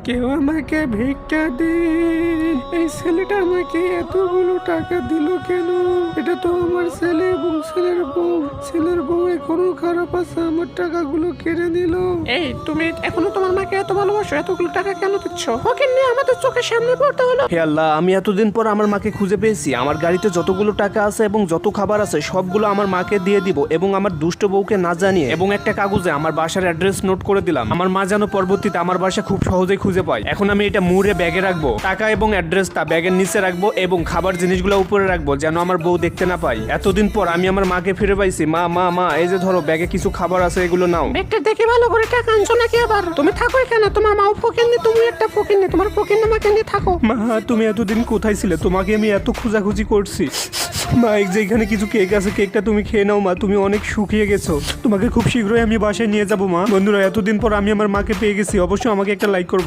কেউ আমাকে ভিক্ষা দিন। এই ছেলেটা আমাকে এতগুলো টাকা দিল কেন? এটা তো আমার ছেলে এবং ছেলের বউ এখনো খারাপ আছে, আমার টাকাগুলো কেড়ে নিল। এই তুমি এখনো তোমার মাকে এত ভালোবাসো, এতগুলো টাকা কেন দিচ্ছ? ওকে নিয়ে আমাদের চোখের সামনে পড়তে হলো। হে আল্লাহ, আমি এতদিন পর আমার মাকে খুঁজে পেয়েছি। আমার গাড়িতে যতগুলো টাকা আছে এবং যত খাবার আছে সবগুলো আমার মাকে দিয়ে দিব এবং আমার দুষ্ট বউকে না জানিয়ে এবং একটা কাগজে আমার বাসার অ্যাড্রেস নোট করে দিলাম। আমার মা যেন পরবর্তীতে আমার বাসা খুব সহজেই খুঁজে পায়। এখন আমি এটা মুড়ে ব্যাগে রাখবো, টাকা এবং অ্যাড্রেসটা ব্যাগের নিচে রাখবো এবং খাবার জিনিসগুলো উপরে রাখবো যেন আমার বউ দেখতে না পায়। এতদিন পর আমি আমার মাকে ফিরে পাইছি। মা মা মা, এই যে ধরো ব্যাগে কিছু খাবার আছে, এগুলো নাও। ব্যাগটা দেখে ভালো করে টাকা আনছো নাকি আবার? তুমি থাকো এখানে, তোমার মাও ফকিন্নি, তুমি একটা ফকিন্নি, তোমার ফকিন্নি মাকে নিয়ে থাকো। মা, তুমি এতদিন কোথায় ছিলে? তোমাকে আমি এত খোঁজাখুঁজি করছি। মা, এই যে এখানে কিছু কেক আছে, কেকটা তুমি খেয়ে নাও। মা, তুমি অনেক শুকিয়ে গেছো, তোমাকে খুব শীঘ্রই আমি বাসায় নিয়ে যাবো। মা বন্ধুরা, এতদিন পর আমি আমার মাকে পেয়ে গেছি। অবশ্যই আমাকে একটা লাইক করবা।